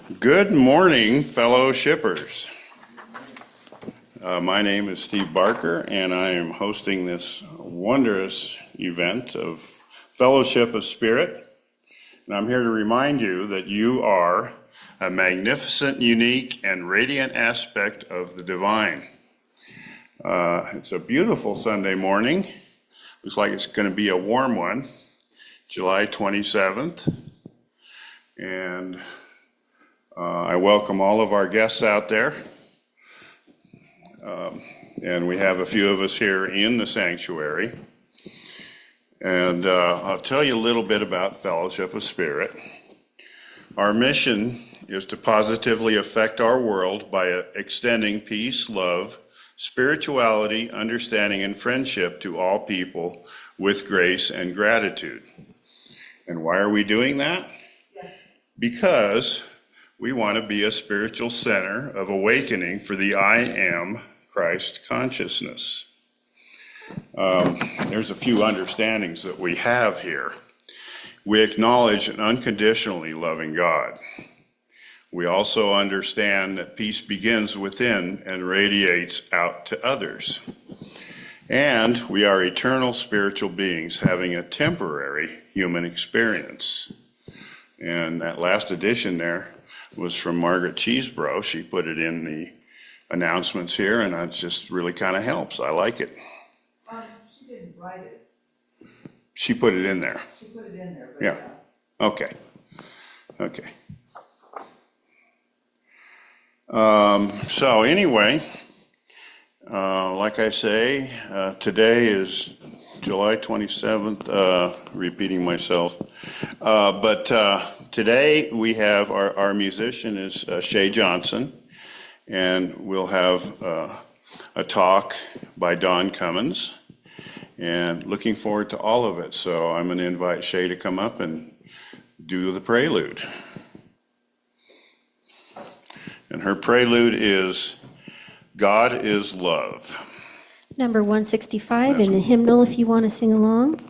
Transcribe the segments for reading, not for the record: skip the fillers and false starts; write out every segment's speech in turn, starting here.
Good morning, fellow shippers. My name is Steve Barker, and I am hosting this wondrous event of Fellowship of Spirit. And I'm here to remind you that you are a magnificent, unique, and radiant aspect of the divine. It's a beautiful Sunday morning. Looks like it's going to be a warm one, July 27th. And I welcome all of our guests out there. And we have a few of us here in the sanctuary. And I'll tell you a little bit about Fellowship of Spirit. Our mission is to positively affect our world by extending peace, love, spirituality, understanding, and friendship to all people with grace and gratitude. And why are we doing that? Because we want to be a spiritual center of awakening for the I am Christ consciousness. There's a few understandings that we have here. We acknowledge an unconditionally loving God. We also understand that peace begins within and radiates out to others. And we are eternal spiritual beings having a temporary human experience. And that last edition there was from Margaret Cheesebro. She put it in the announcements here, and that just really kind of helps. I like it. She didn't write it. She put it in there. She put it in there. But Yeah. Okay. So anyway, like I say, today is July 27th, repeating myself. But today we have our musician is Shay Johnson, and we'll have a talk by Don Cummins, and looking forward to all of it. So I'm going to invite Shay to come up and do the prelude. And her prelude is God is Love. Number 165 in the hymnal if you want to sing along.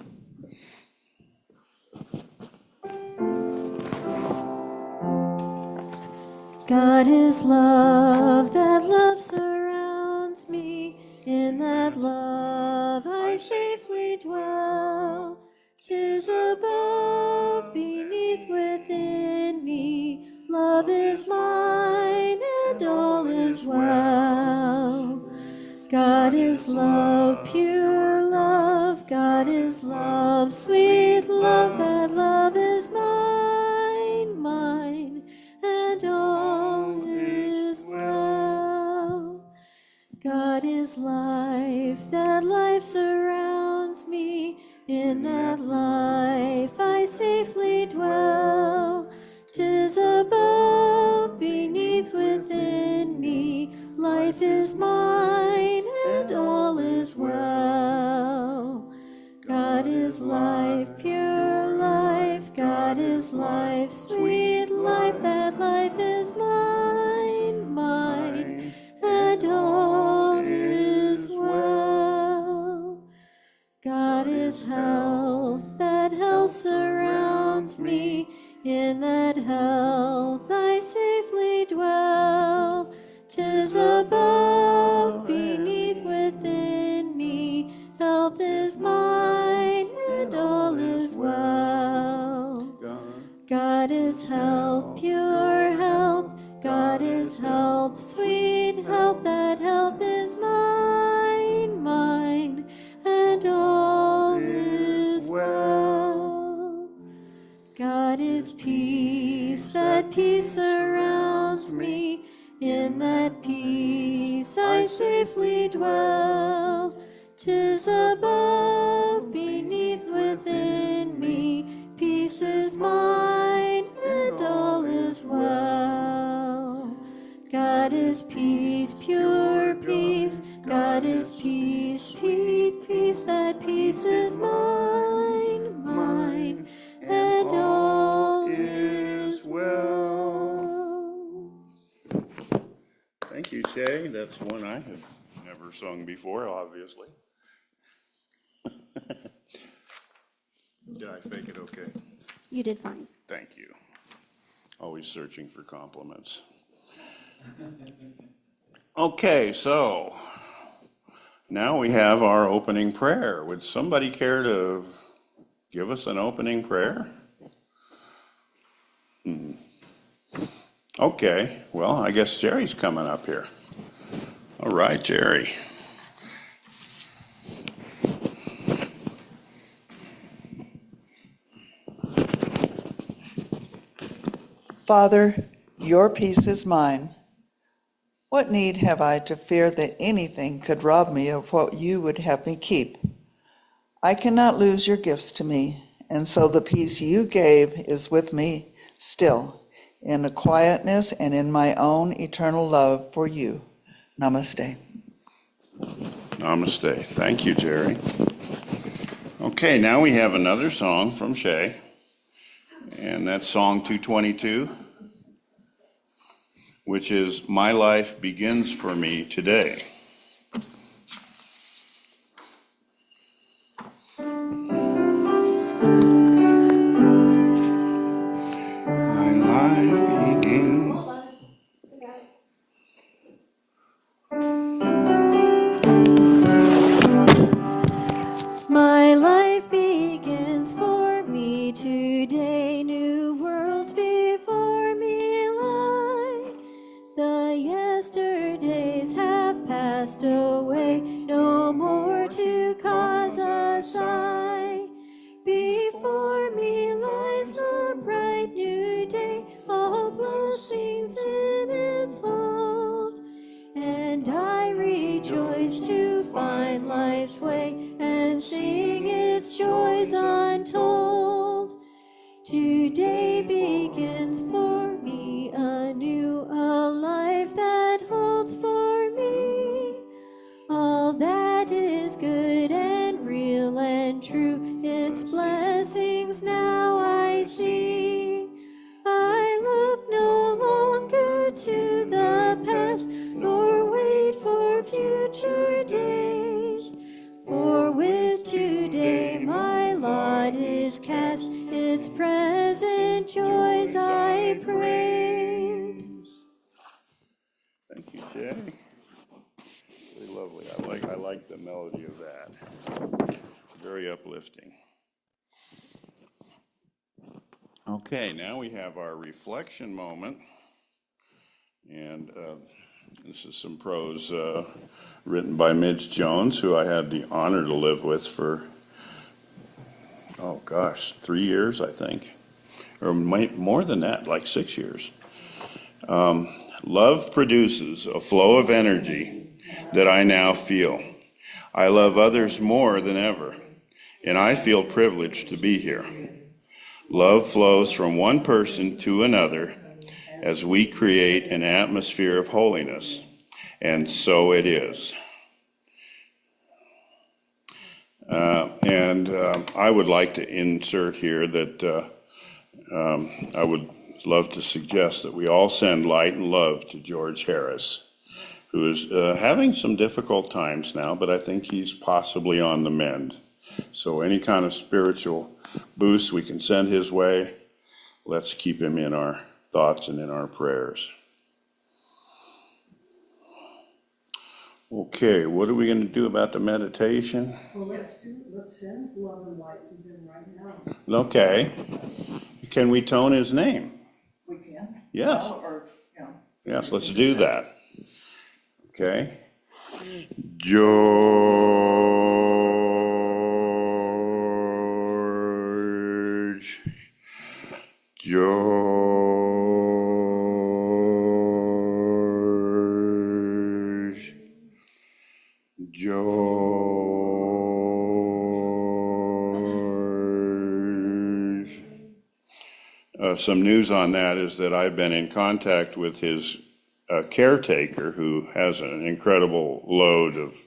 God is love, that love surrounds me. In that love I safely dwell. 'Tis above, beneath, within me. Love is mine and all is well. God is love, pure love. God is love, sweet love. That love is mine, mine, and all is well. God is life, that life surrounds me. In that life I safely dwell. 'Tis above, beneath, within me. Life is mine and all is well. God is life, pure life. God is life, sweet life. That life is mine, mine, and all is well. God is health, that health surrounds me. In that health I safely dwell. 'Tis above, beneath, within me. Health is mine and all is well. God is health, pure health. God is health, sweet health. That health is mine, mine, and all is well. God is peace, that peace surrounds me. In that peace I safely dwell. 'Tis above, beneath, within me. Peace is mine and all is well. God is peace, pure peace. God is peace, sweet peace. That peace is mine, mine, and all is well. Thank you, Shay. That's one I have never sung before, obviously. Did I fake it okay? You did fine. Thank you. Always searching for compliments. Okay, so now we have our opening prayer. Would somebody care to give us an opening prayer? Okay, well, I guess Jerry's coming up here. All right, Jerry. Father, your peace is mine. What need have I to fear that anything could rob me of what you would have me keep? I cannot lose your gifts to me, and so the peace you gave is with me still, in the quietness and in my own eternal love for you. Namaste. Namaste. Thank you, Jerry. Okay, now we have another song from Shay, and that's song 222, which is My Life Begins for Me Today. My life begins. My life begins for me today, new worlds before me lie. The yesterdays have passed away, no more to cause a sigh. Before me lies the bright new day, all blessings in its hold. And I rejoice to find life's way and sing its joys untold. Today begins for me anew a life that holds for me all that is good and real and true. Its blessings now I see. I look no longer to the past, nor wait for future days. For with today my lot is cast, its present joys I praise. Thank you, Shay. Really lovely. I like the melody of that. Very uplifting. Okay, now we have our reflection moment. And this is some prose written by Midge Jones, who I had the honor to live with for, 3 years, I think. Or more than that, like 6 years. Love produces a flow of energy that I now feel. I love others more than ever, and I feel privileged to be here. Love flows from one person to another as we create an atmosphere of holiness, and so it is. I would like to insert here that I would love to suggest that we all send light and love to George Harris, who is having some difficult times now, but I think he's possibly on the mend. So any kind of spiritual boost we can send his way, let's keep him in our thoughts and in our prayers. Okay, what are we going to do about the meditation? Well, let's send love and light to him right now. Okay. Can we tone his name? We can? Yes. Well, or, yeah. Yes, let's do that. Okay. George. George. George. Some news on that is that I've been in contact with his caretaker, who has an incredible load of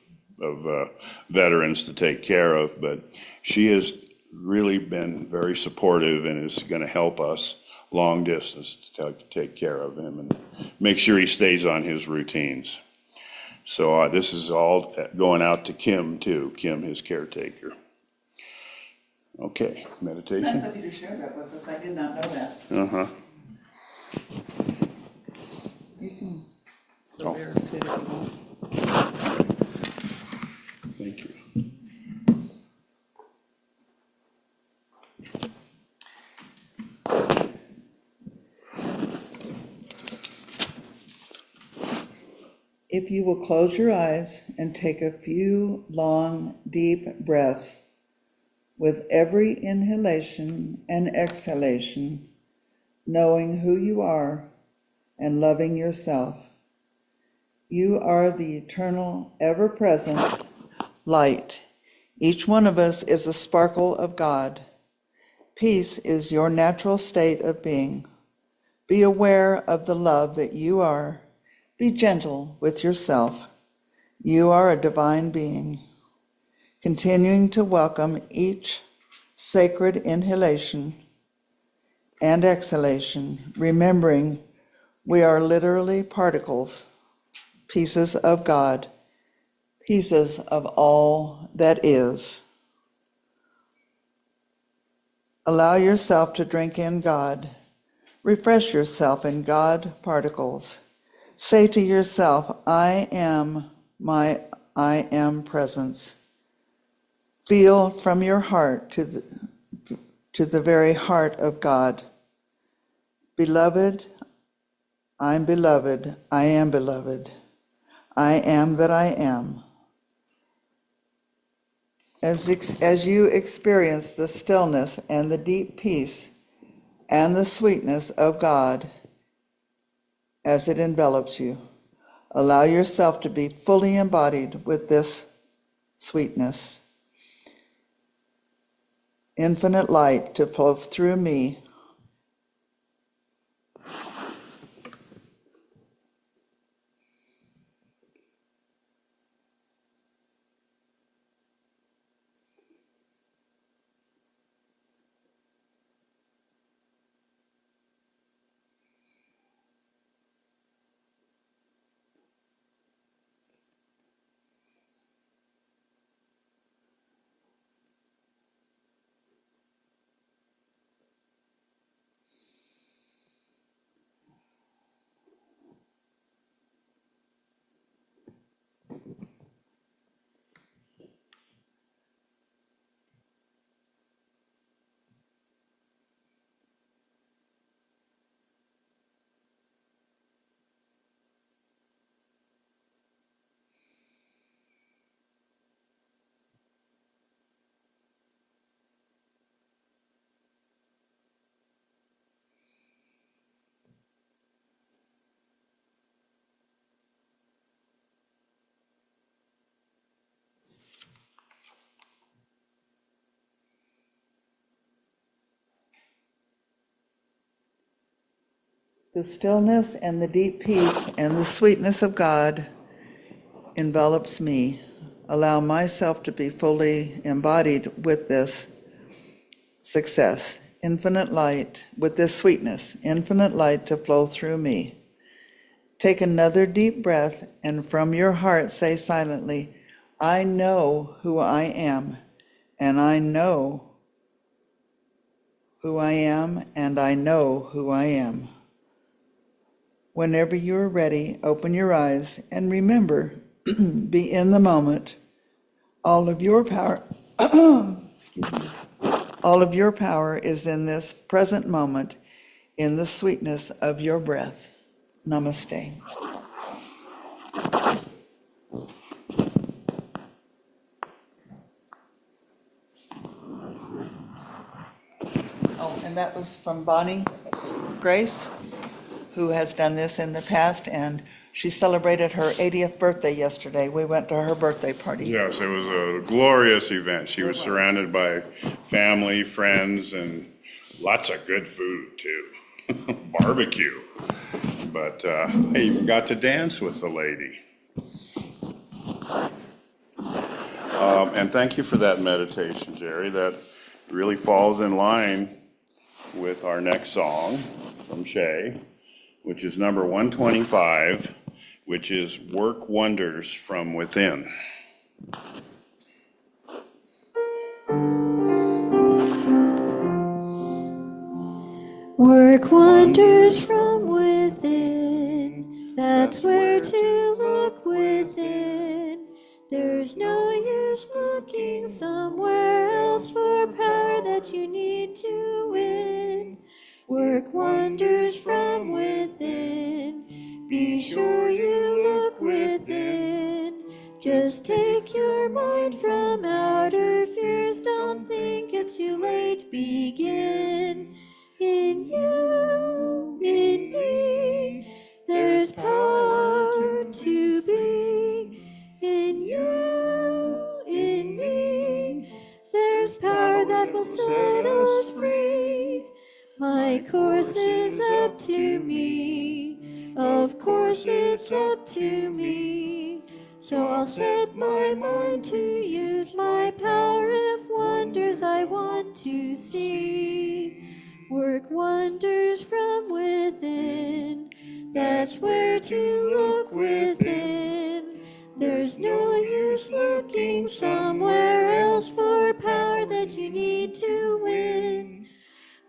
veterans to take care of, but she has really been very supportive and is going to help us long distance to take care of him and make sure he stays on his routines. So this is all going out to Kim too, Kim, his caretaker. Okay, meditation. Nice of you to share that with us. I did not know that. Uh-huh. it if you want. Thank you. If you will close your eyes and take a few long, deep breaths with every inhalation and exhalation, knowing who you are and loving yourself. You are the eternal, ever-present light. Each one of us is a sparkle of God. Peace is your natural state of being. Be aware of the love that you are. Be gentle with yourself. You are a divine being. Continuing to welcome each sacred inhalation and exhalation, remembering we are literally particles, pieces of God, pieces of all that is. Allow yourself to drink in God. Refresh yourself in God particles. Say to yourself, I am my I am presence. Feel from your heart to the very heart of God. Beloved, I'm beloved, I am beloved. I am that I am. As you experience the stillness and the deep peace and the sweetness of God as it envelops you, allow yourself to be fully embodied with this sweetness. Infinite light to flow through me. The stillness and the deep peace and the sweetness of God envelops me. Allow myself to be fully embodied with this success, infinite light, with this sweetness, infinite light to flow through me. Take another deep breath and from your heart say silently, I know who I am, and I know who I am, and I know who I am. Whenever you are ready, open your eyes and remember, be in the moment. All of your power, excuse me, all of your power is in this present moment, in the sweetness of your breath. Namaste. Oh, and that was from Bonnie Grace, who has done this in the past, and she celebrated her 80th birthday yesterday. We went to her birthday party. Yes, it was a glorious event. She was surrounded by family, friends, and lots of good food, too. Barbecue. But I even got to dance with the lady. And thank you for that meditation, Jerry. That really falls in line with our next song from Shay, which is number 125, which is Work Wonders from Within. Work wonders from within. That's where to look within. There's no use looking somewhere else for power that you need to win. Work wonders from within. Be sure you look within. Just take your mind from outer fears. Don't think it's too late. Begin. In you, in me, there's power to be. In you, in me, there's power that will set us free. My course is up to me. Of course it's up to me. So I'll set my mind to use my power if wonders I want to see. Work wonders from within. That's where to look within. There's no use looking somewhere else for power that you need to win.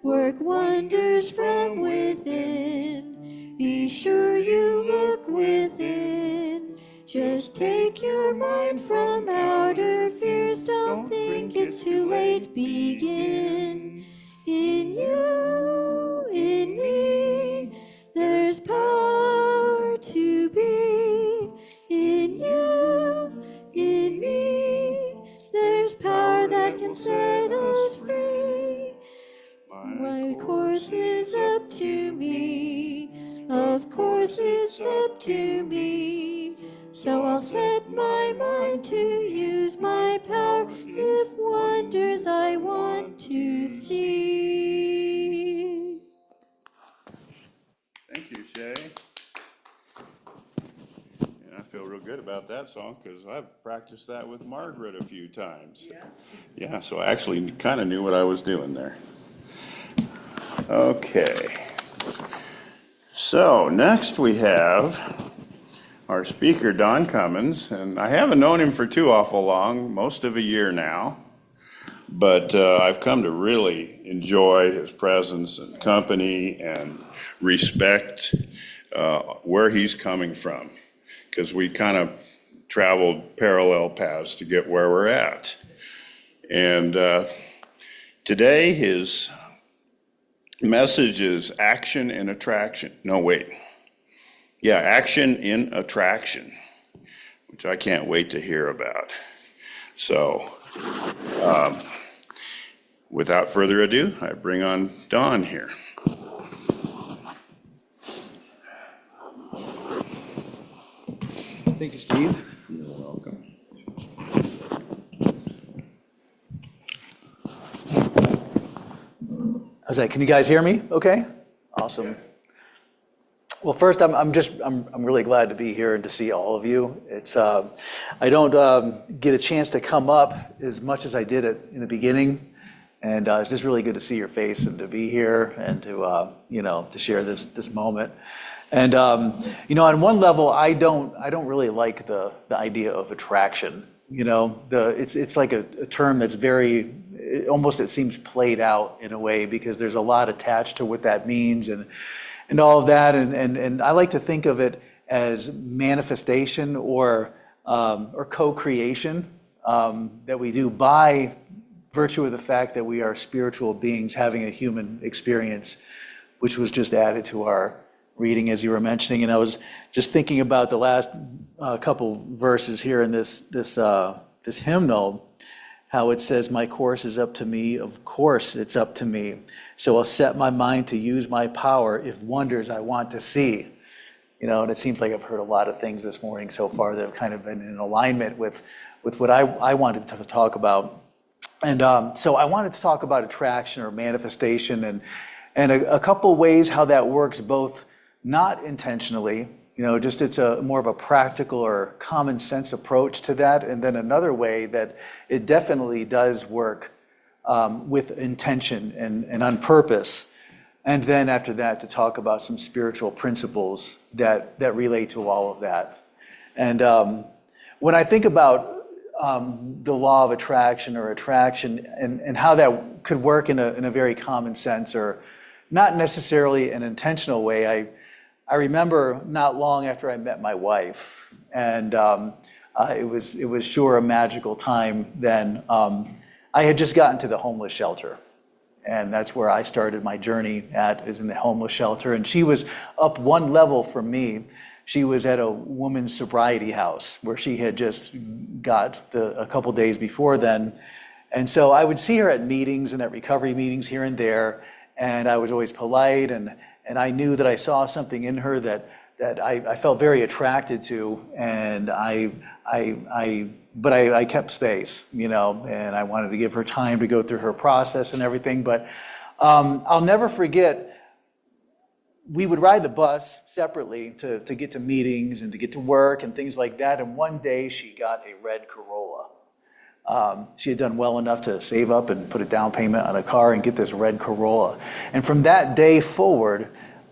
Work wonders from within. Be sure you look within. Just take your mind from outer fears. Don't think it's too late. Begin. In you, in me, there's power to be. In you, in me, there's power that can set us free. My course is up to me. Of course it's up to me. So I'll set my mind to use my power if wonders I want to see. Thank you, Shay. And I feel real good about that song because I've practiced that with Margaret a few times. Yeah, so I actually kind of knew what I was doing there. Okay. So next we have our speaker, Don Cummins, and I haven't known him for too awful long, most of a year now, but I've come to really enjoy his presence and company and respect where he's coming from, because we kind of traveled parallel paths to get where we're at. And today his message is action and attraction. No, wait. Yeah, action in attraction, which I can't wait to hear about. So, without further ado, I bring on Don here. Thank you, Steve. You're welcome. How's that? Can you guys hear me? Okay. Awesome. Well, first, I'm really glad to be here and to see all of you. It's I don't get a chance to come up as much as I did in the beginning, and it's just really good to see your face and to be here and to to share this moment. And on one level, I don't really like the idea of attraction. It's like a term that's very almost, it seems, played out in a way, because there's a lot attached to what that means and all of that. And I like to think of it as manifestation or co-creation that we do by virtue of the fact that we are spiritual beings having a human experience, which was just added to our reading as you were mentioning. And I was just thinking about the last couple verses here in this hymnal, how it says, my course is up to me, of course it's up to me. So I'll set my mind to use my power if wonders I want to see. And it seems like I've heard a lot of things this morning so far that have kind of been in alignment with what I wanted to talk about. And so I wanted to talk about attraction or manifestation and a couple ways how that works, both not intentionally, just it's a more of a practical or common sense approach to that. And then another way that it definitely does work with intention and on purpose. And then after that, to talk about some spiritual principles that relate to all of that. And when I think about the law of attraction or attraction and how that could work in a very common sense or not necessarily an intentional way, I remember not long after I met my wife, and it was sure a magical time then. I had just gotten to the homeless shelter, and that's where I started my journey is in the homeless shelter. And she was up one level from me. She was at a woman's sobriety house where she had just got a couple days before then. And so I would see her at meetings and at recovery meetings here and there, and I was always polite, and I knew that I saw something in her that I felt very attracted to, and but I kept space, and I wanted to give her time to go through her process and everything. But I'll never forget, we would ride the bus separately to get to meetings and to get to work and things like that. And one day she got a red Corolla. She had done well enough to save up and put a down payment on a car and get this red Corolla. And from that day forward,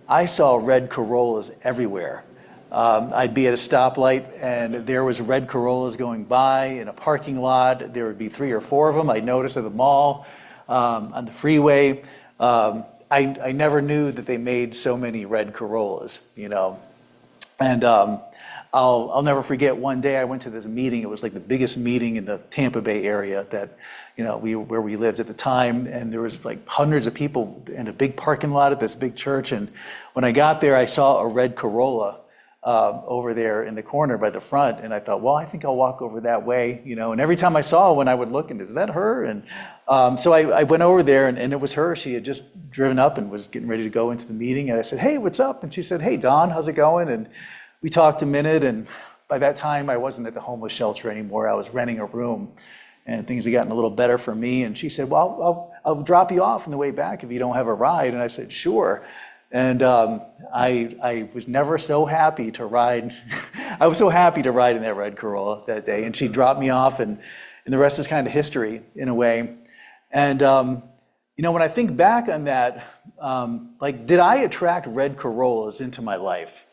I saw red Corollas everywhere. I'd be at a stoplight and there was red Corollas going by in a parking lot. There would be 3 or 4 of them. I'd notice at the mall, on the freeway. I never knew that they made so many red Corollas, And I'll never forget one day I went to this meeting. It was like the biggest meeting in the Tampa Bay area that, where we lived at the time. And there was like hundreds of people in a big parking lot at this big church. And when I got there, I saw a red Corolla over there in the corner by the front. And I thought, well, I think I'll walk over that way, And every time I saw one, I would look and is that her? And so I went over there and it was her. She had just driven up and was getting ready to go into the meeting. And I said, hey, what's up? And she said, hey, Don, how's it going? And we talked a minute. And by that time, I wasn't at the homeless shelter anymore. I was renting a room and things had gotten a little better for me. And she said, well, I'll drop you off on the way back if you don't have a ride. And I said, sure. And I was never so happy to ride. I was so happy to ride in that red Corolla that day. And she dropped me off, and the rest is kind of history in a way. And when I think back on that, did I attract red Corollas into my life?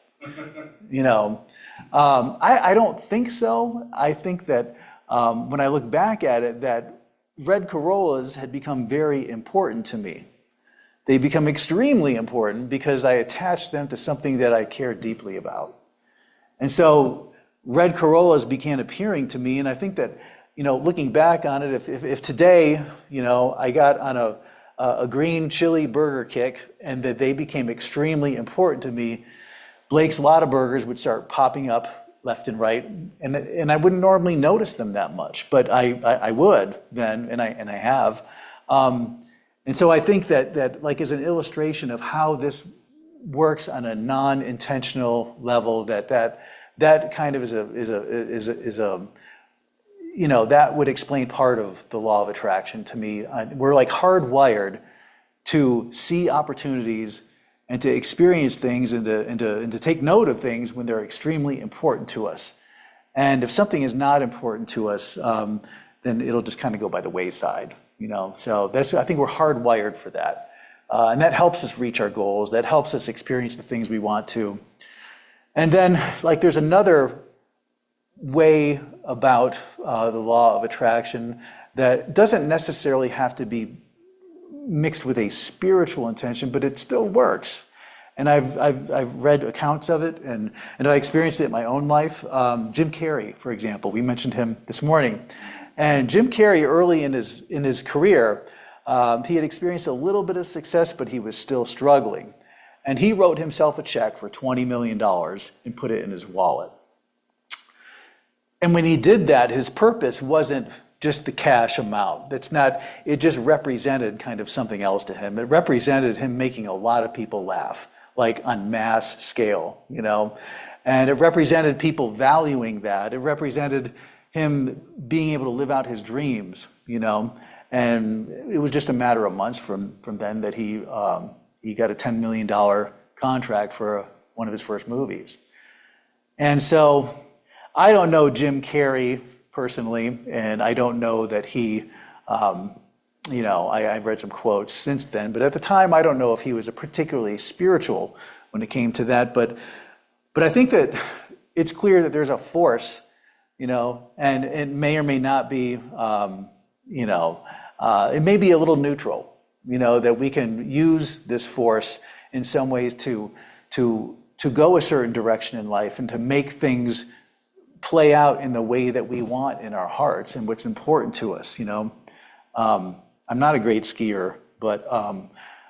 I don't think so. I think that when I look back at it, that red Corollas had become very important to me. They become extremely important because I attached them to something that I cared deeply about. And so red Corollas began appearing to me, and I think that, looking back on it, if today, I got on a green chili burger kick and that they became extremely important to me, Blake's Lotta Burgers would start popping up left and right, and I wouldn't normally notice them that much, but I would then, and I have. And so I think that like as an illustration of how this works on a non-intentional level, that kind of is a that would explain part of the law of attraction to me. We're like hardwired to see opportunities and to experience things and to take note of things when they're extremely important to us. And if something is not important to us, then it'll just kind of go by the wayside. So I think we're hardwired for that. And that helps us reach our goals. That helps us experience the things we want to. And then, there's another way about the law of attraction that doesn't necessarily have to be mixed with a spiritual intention, but it still works. And I've read accounts of it, and I experienced it in my own life. Jim Carrey, for example, we mentioned him this morning. And Jim Carrey, early in his career, he had experienced a little bit of success, but he was still struggling. And he wrote himself a check for $20 million and put it in his wallet. And when he did that, his purpose wasn't just the cash amount. It just represented kind of something else to him. It represented him making a lot of people laugh, like on mass scale, And it represented people valuing that. It represented him being able to live out his dreams, and it was just a matter of months from then that he got a $10 million contract for one of his first movies. And so I don't know Jim Carrey personally, and I don't know that he, I've read some quotes since then, but at the time I don't know if he was a particularly spiritual when it came to that, but I think that it's clear that there's a force, and it may or may not be, it may be a little neutral, that we can use this force in some ways to to go a certain direction in life and to make things play out in the way that we want in our hearts and what's important to us, you know. I'm not a great skier, but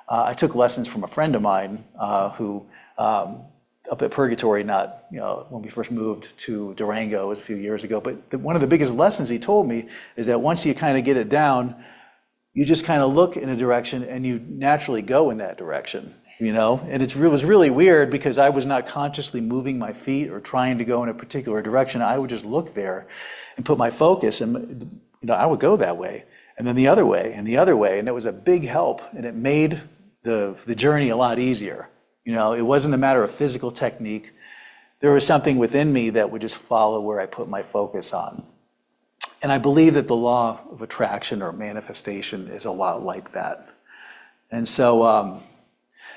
I took lessons from a friend of mine who up at Purgatory, not, you know, when we first moved to Durango, it was a few years ago, but one of the biggest lessons he told me is that once you kind of get it down, you just kind of look in a direction and you naturally go in that direction, you know? And it was really weird because I was not consciously moving my feet or trying to go in a particular direction. I would just look there and put my focus, and, you know, I would go that way and then the other way and the other way. And it was a big help, and it made the journey a lot easier. You know, it wasn't a matter of physical technique. There was something within me that would just follow where I put my focus on. And I believe that the law of attraction or manifestation is a lot like that. And so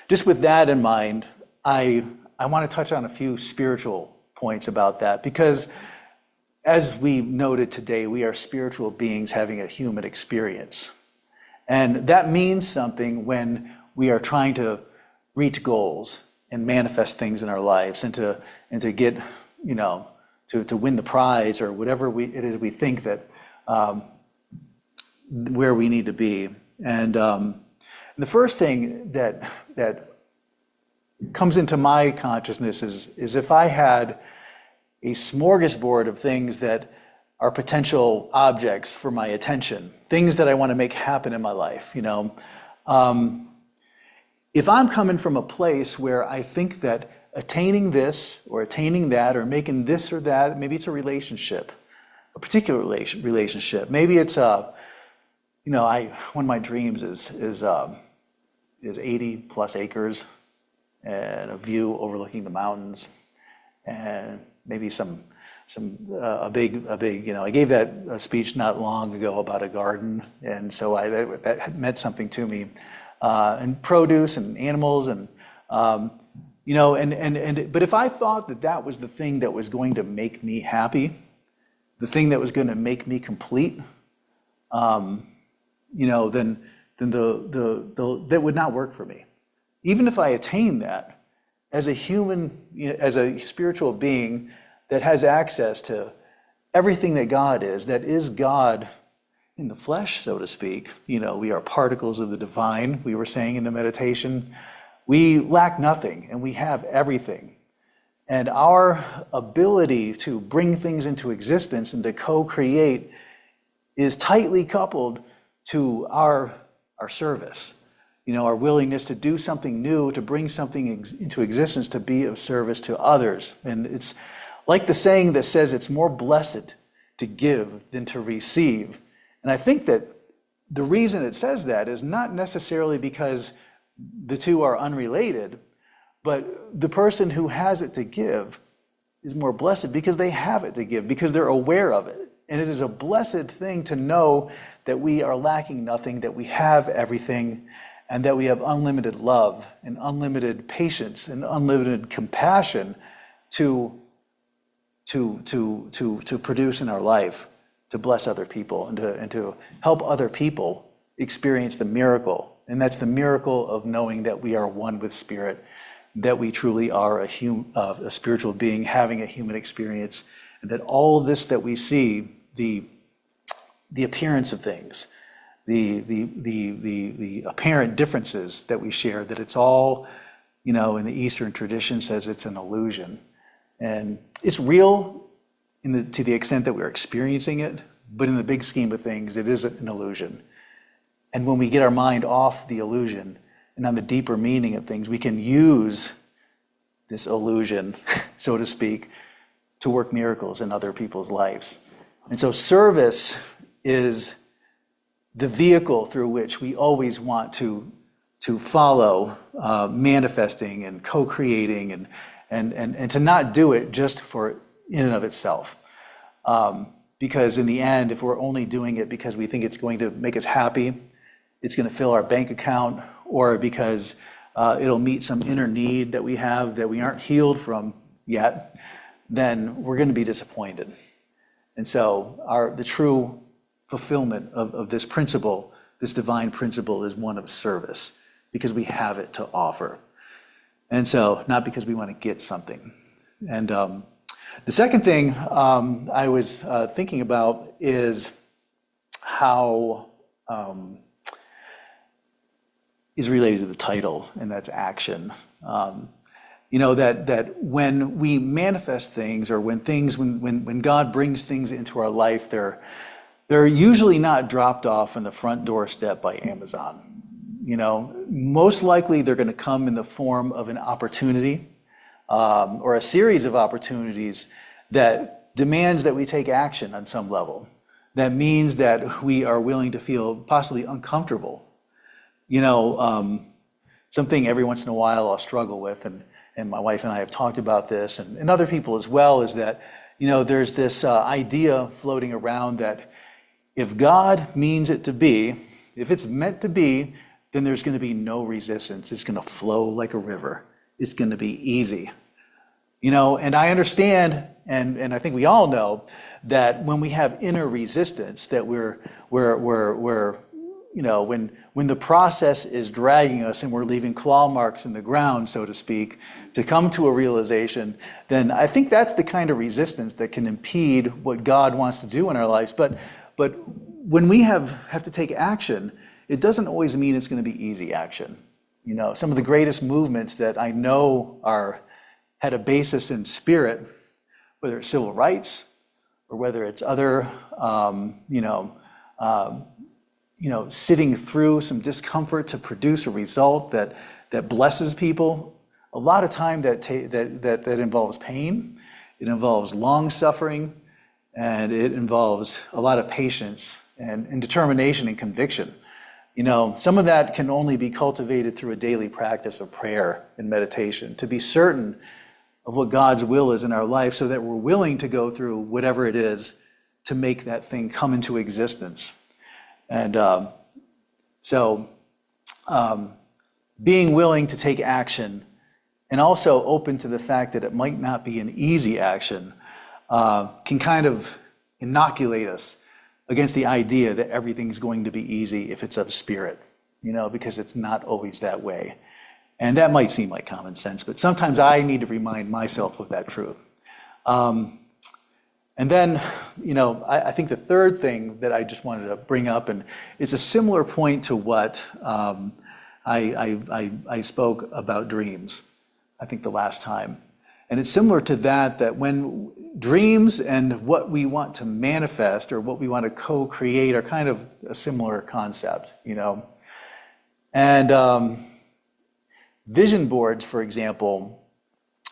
just with that in mind, I want to touch on a few spiritual points about that, because as we noted today, we are spiritual beings having a human experience. And that means something when we are trying to reach goals and manifest things in our lives, and to get, you know, to win the prize or whatever it is we think that where we need to be. And the first thing that comes into my consciousness is if I had a smorgasbord of things that are potential objects for my attention, things that I want to make happen in my life, you know. If I'm coming from a place where I think that attaining this or attaining that or making this or that, maybe it's a relationship, a particular relationship. Maybe it's you know, one of my dreams is 80 plus acres and a view overlooking the mountains, and maybe a big, you know, I gave that speech not long ago about a garden, and so that meant something to me. And produce and animals and, you know, but if I thought that that was the thing that was going to make me happy, the thing that was going to make me complete, you know, then that would not work for me. Even if I attain that as a human, you know, as a spiritual being that has access to everything that God is, that is God in the flesh, so to speak. You know, we are particles of the divine, we were saying in the meditation. We lack nothing and we have everything. And our ability to bring things into existence and to co-create is tightly coupled to our service. You know, our willingness to do something new, to bring something into existence, to be of service to others. And it's like the saying that says it's more blessed to give than to receive. And I think that the reason it says that is not necessarily because the two are unrelated, but the person who has it to give is more blessed because they have it to give, because they're aware of it. And it is a blessed thing to know that we are lacking nothing, that we have everything, and that we have unlimited love and unlimited patience and unlimited compassion to produce in our life, to bless other people and to help other people experience the miracle. And that's the miracle of knowing that we are one with Spirit, that we truly are a spiritual being having a human experience, and that all of this that we see, the appearance of things, the apparent differences that we share, that it's all, you know, in the Eastern tradition says it's an illusion. And it's real to the extent that we're experiencing it, but in the big scheme of things, it is an illusion. And when we get our mind off the illusion and on the deeper meaning of things, we can use this illusion, so to speak, to work miracles in other people's lives. And so service is the vehicle through which we always want to follow manifesting and co-creating and to not do it just for in and of itself. Because in the end, if we're only doing it because we think it's going to make us happy, it's going to fill our bank account, or because it'll meet some inner need that we have that we aren't healed from yet, then we're going to be disappointed. And so the true fulfillment of this principle, this divine principle, is one of service, because we have it to offer. And so, not because we want to get something. And the second thing I was thinking about is how is related to the title, and that's action. That when we manifest things, or when God brings things into our life, they're usually not dropped off on the front doorstep by Amazon. Most likely they're going to come in the form of an opportunity or a series of opportunities that demands that we take action on some level. That means that we are willing to feel possibly uncomfortable. Something every once in a while I'll struggle with, and my wife and I have talked about this, and other people as well, is that, there's this idea floating around that if God means it to be, if it's meant to be, then there's going to be no resistance. It's going to flow like a river. It's going to be easy. And I understand, and I think we all know, that when we have inner resistance, that when the process is dragging us and we're leaving claw marks in the ground, so to speak, to come to a realization, then I think that's the kind of resistance that can impede what God wants to do in our lives. But when we have to take action, it doesn't always mean it's going to be easy action. Some of the greatest movements that I know had a basis in spirit, whether it's civil rights or whether it's other, sitting through some discomfort to produce a result that blesses people. A lot of time that involves pain, it involves long suffering, and it involves a lot of patience and determination and conviction. Some of that can only be cultivated through a daily practice of prayer and meditation, to be certain of what God's will is in our life, so that we're willing to go through whatever it is to make that thing come into existence. And being willing to take action, and also open to the fact that it might not be an easy action, can kind of inoculate us against the idea that everything's going to be easy if it's of spirit, because it's not always that way. And that might seem like common sense, but sometimes I need to remind myself of that truth. And then, I think the third thing that I just wanted to bring up, and it's a similar point to what I spoke about dreams, I think the last time. And it's similar to that when dreams and what we want to manifest or what we want to co-create are kind of a similar concept, And vision boards, for example,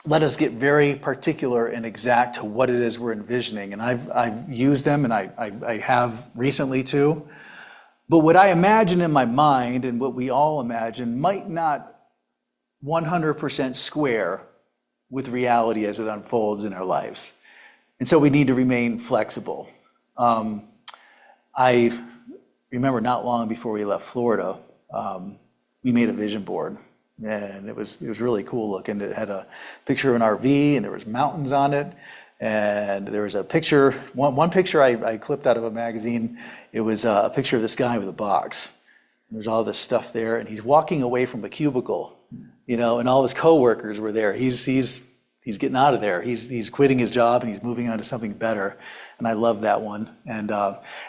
let us get very particular and exact to what it is we're envisioning. And I've used them, and I have recently too. But what I imagine in my mind, and what we all imagine, might not 100% square with reality as it unfolds in our lives. And so we need to remain flexible. I remember not long before we left Florida, we made a vision board. And it was really cool looking. It had a picture of an RV, and there was mountains on it. And there was a picture, one picture I clipped out of a magazine. It was a picture of this guy with a box. And there's all this stuff there, and he's walking away from a cubicle, and all his coworkers were there. He's getting out of there. He's quitting his job, and he's moving on to something better. And I love that one. And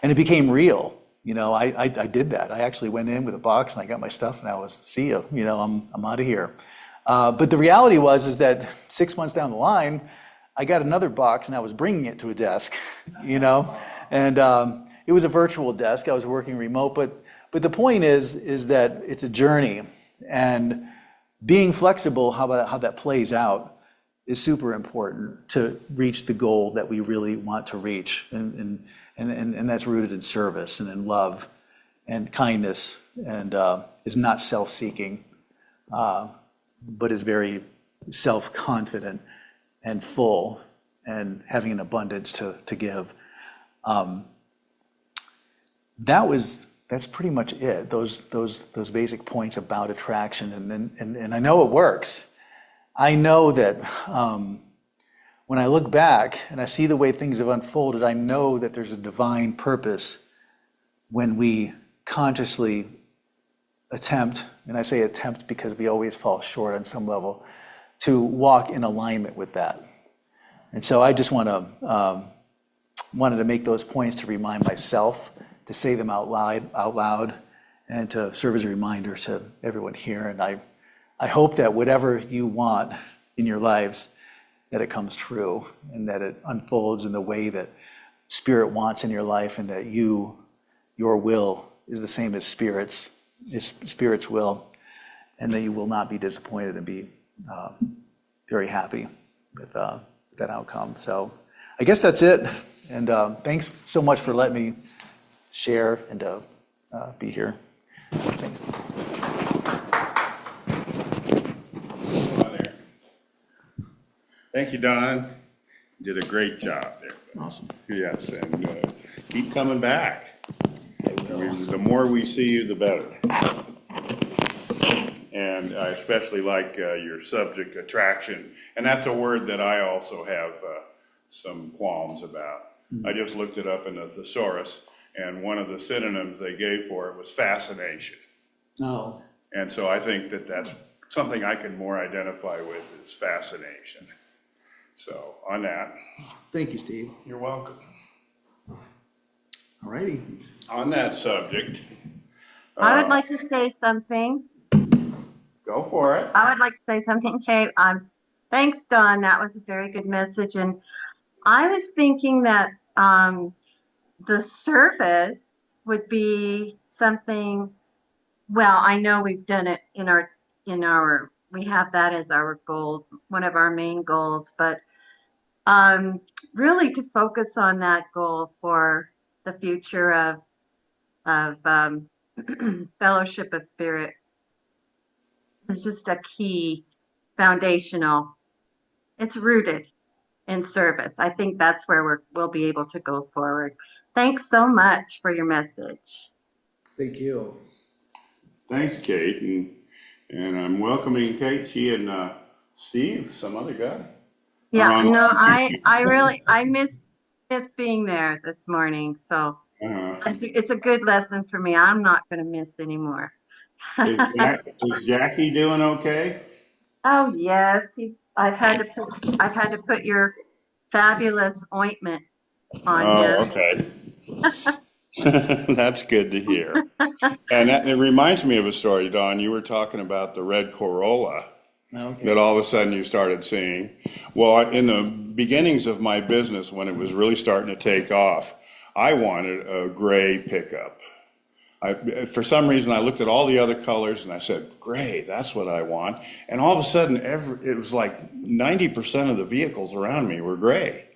it became real. I did that. I actually went in with a box, and I got my stuff, and I was, see you, I'm out of here. But the reality is that 6 months down the line, I got another box, and I was bringing it to a desk, and it was a virtual desk. I was working remote, but the point is that it's a journey, and being flexible, how that plays out, is super important to reach the goal that we really want to reach, and that's rooted in service and in love and kindness, and is not self-seeking, but is very self-confident and full, and having an abundance to give. That's pretty much it. Those basic points about attraction, and I know it works. I know that when I look back and I see the way things have unfolded, I know that there's a divine purpose when we consciously attempt, and I say attempt because we always fall short on some level, to walk in alignment with that. And so I just wanted to make those points to remind myself, to say them out loud, and to serve as a reminder to everyone here. And I hope that whatever you want in your lives, that it comes true and that it unfolds in the way that Spirit wants in your life, and that your will is the same as Spirit's will, and that you will not be disappointed and be very happy with that outcome. So I guess that's it. And thanks so much for letting me share and be here. Thanks. Thank you, Don. You did a great job there. Awesome. Yes, and keep coming back. The more we see you, the better. And I especially like your subject, attraction. And that's a word that I also have some qualms about. I just looked it up in the thesaurus, and one of the synonyms they gave for it was fascination. No. And so I think that that's something I can more identify with, is fascination. So on that, Thank you, Steve. you're welcome. All righty. On that subject, I would like to say something. go for it. I would like to say something, Kate. Thanks, Don. That was a very good message. And I was thinking that the service would be something, well, I know we've done it we have that as our goal, one of our main goals, but really to focus on that goal for the future of Fellowship of Spirit is just a key foundational. It's rooted in service. I think that's where we'll be able to go forward. Thanks so much for your message. Thank you. Thanks, Kate. And I'm welcoming Kate, she and Steve, some other guy. Yeah, no, I miss being there this morning. So it's a good lesson for me. I'm not going to miss anymore. Is Jackie doing okay? Oh yes, I've had to put your fabulous ointment on Oh, him. okay. That's good to hear. And it reminds me of a story, Don. You were talking about the red Corolla that all of a sudden you started seeing. Well, in the beginnings of my business, when it was really starting to take off, I wanted a gray pickup. For some reason, I looked at all the other colors and I said, gray, that's what I want. And all of a sudden, it was like 90% of the vehicles around me were gray,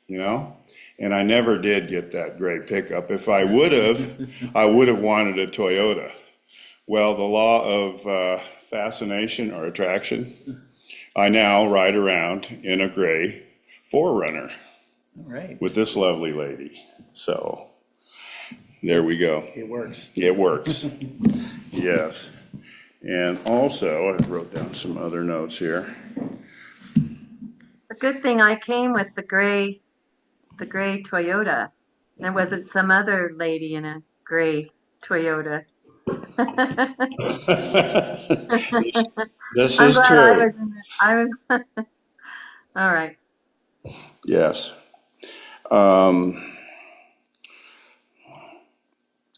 you know? And I never did get that gray pickup. If I would have, I would have wanted a Toyota. Well, the law of fascination or attraction, I now ride around in a gray 4Runner All right. with this lovely lady. So there we go. It works. It works. Yes. And also, I wrote down some other notes here. A good thing I came with the gray Toyota. There wasn't some other lady in a gray Toyota. This I'm is glad true. I was all right. Yes.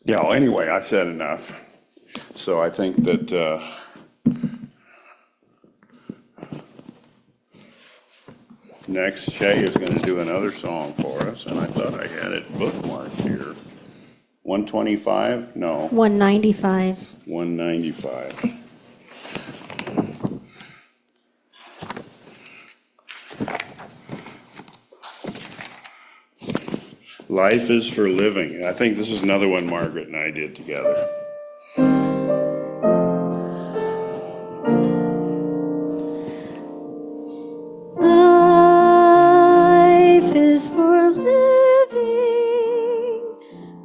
Yeah, well, anyway, I've said enough. So I think that next Shay is going to do another song for us, and I thought I had it bookmarked here. 125? No, 195. 195. Life is for living. I think this is another one Margaret and I did together. Life is for living.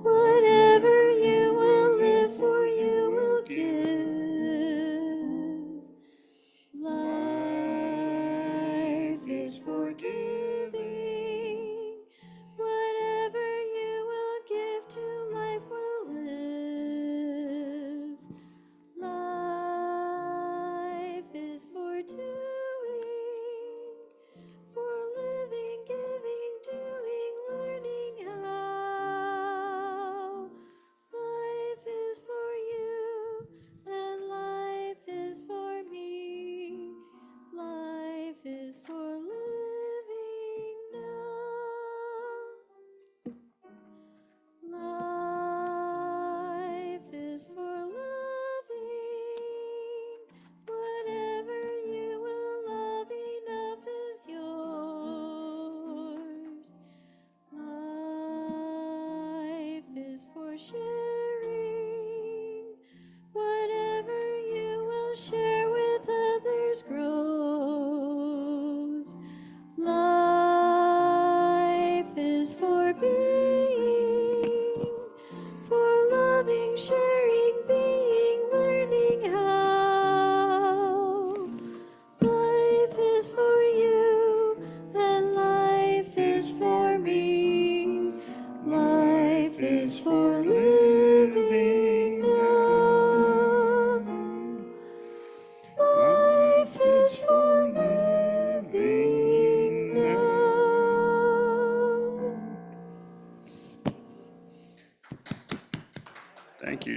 Whatever you will live for, you will give. Life is for giving. Whatever you will give to life will live.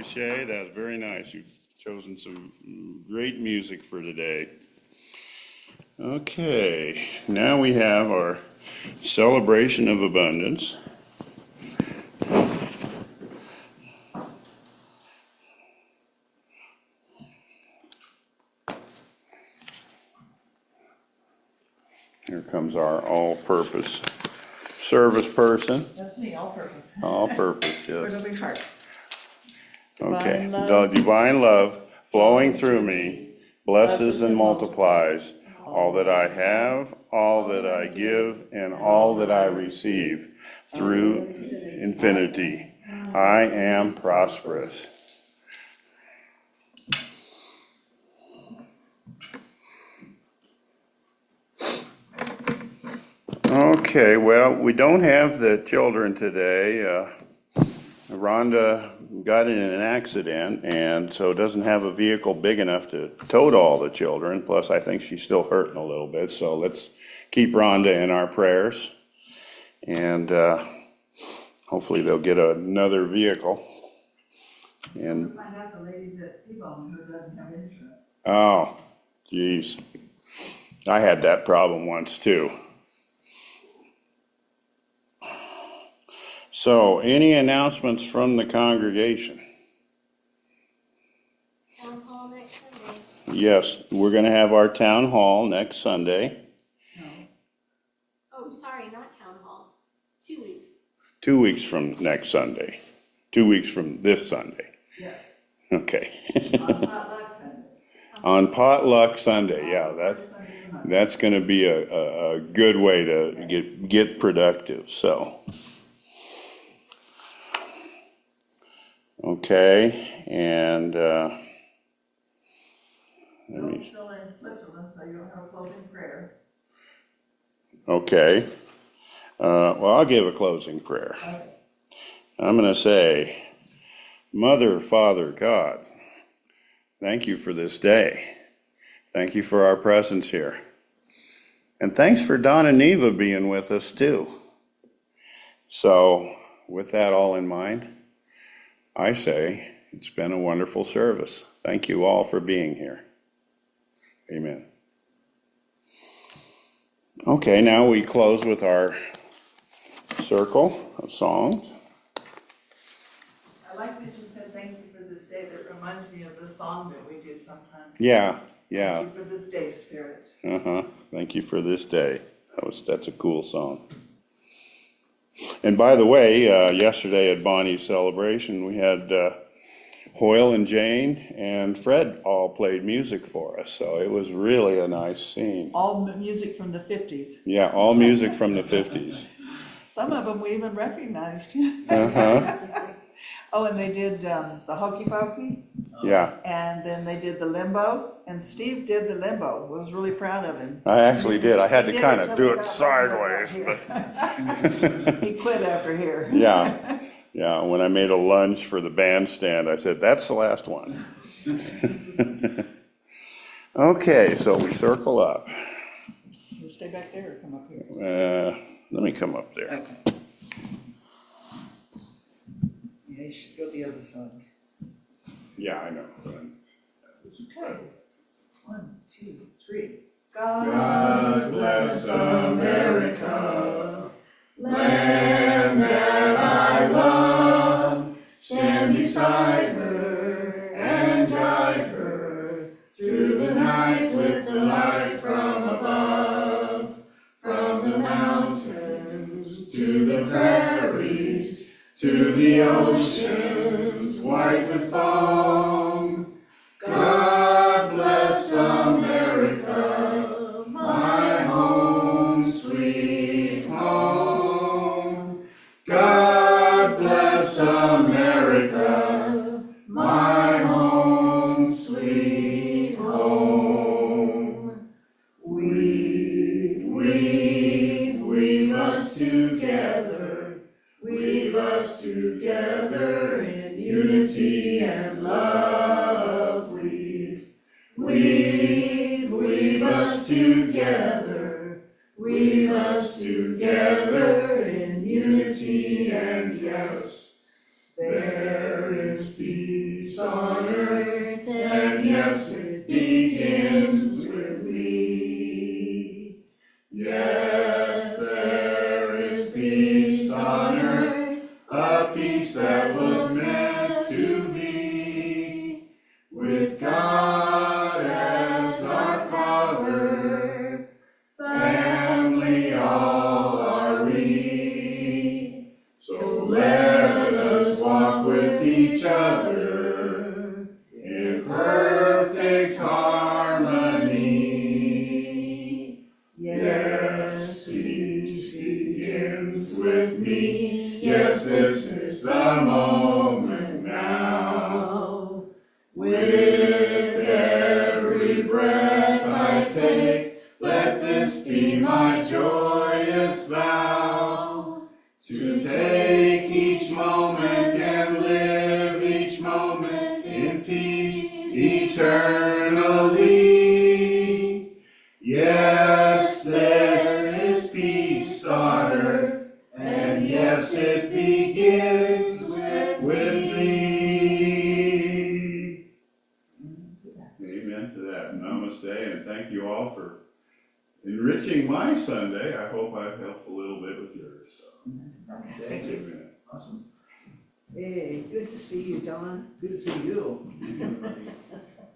Shay. That's very nice. You've chosen some great music for today. Okay, now we have our celebration of abundance. Here comes our all-purpose service person. That's me, all purpose. All-purpose, For yes. the big heart. Okay. Divine The love. divine love flowing through me blesses and multiplies all that I have, all that I give, and all that I receive through infinity. I am prosperous. Okay, well, we don't have the children today. Rhonda got in an accident and so doesn't have a vehicle big enough to tote all the children. Plus, I think she's still hurting a little bit. So let's keep Rhonda in our prayers. And hopefully they'll get another vehicle. And Find out the lady that T-boned her doesn't have insurance. oh, geez. I had that problem once too. So, any announcements from the congregation? Town hall next Sunday. Yes, we're going to have our town hall next Sunday, Oh, sorry, not town hall. 2 weeks. 2 weeks from next Sunday, 2 weeks from this Sunday. Yeah. Okay. On potluck Sunday. On potluck Sunday, yeah, First Sunday of the month. that's going to be a good way to get productive, so. Okay, and let You're me, still in Switzerland, so you don't have a closing prayer. okay. Well, I'll give a closing prayer. Okay. I'm going to say, Mother, Father, God, thank you for this day. Thank you for our presence here. And thanks for Don and Neva being with us too. So, with that all in mind, I say it's been a wonderful service. Thank you all for being here. Amen. Okay, now we close with our circle of songs. I like that you said thank you for this day. That reminds me of the song that we do sometimes. Yeah. Thank you for this day, Spirit. Thank you for this day. That's a cool song. And by the way, yesterday at Bonnie's celebration, we had Hoyle and Jane and Fred all played music for us. So it was really a nice scene. All music from the 50s. Yeah, all music from the 50s. Some of them we even recognized. Uh-huh. Oh, and they did the Hokey Pokey, Yeah, and then they did the Limbo, and Steve did the Limbo. I was really proud of him. I actually did. I had He to did kind till of we do it got sideways. back But up here. He quit after here. yeah, yeah. When I made a lunge for the bandstand, I said, that's the last one. Okay, so we circle up. You stay back there or come up here? Let me come up there. Okay. Yeah, you should go the other side. Yeah, I know. Okay. 1, 2, 3. God bless America, land that I love. Stand beside her and guide her through the night with the light from above. From the mountains to the prairies, to the oceans white with foam. God bless America, my home, sweet home. God bless America, my home, sweet home. Weave us together, weave us together in unity and love. Weave us together, weave us together in unity and yes, there is peace yes, it begins with me. Yes, there is peace on earth, a peace that was meant to be, with God as our Father, family all are we. So let us walk with each other in perfect harmony. Yes, peace begins with me. Yes, this is the moment now. With every breath I take, let this be my joyous vow. To take each moment and live each moment in peace eternally. Yes, there is peace on earth, and yes, it begins with me. Amen to that. Namaste, and thank you all for enriching my Sunday. I hope I've helped a little bit with yours. So. Thank you. Amen. Awesome. Hey, good to see you, Don. Good to see you.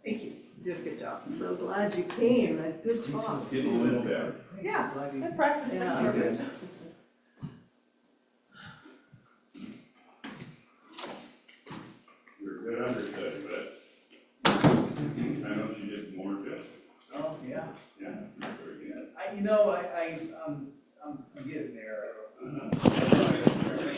Thank you. You did a good job. I'm so glad you came. A good talk. Getting a little better. Yeah, Glad you- I practiced. You did. You're a good understudy, but I know she did more justice. Oh, yeah. Yeah, very good. I'm getting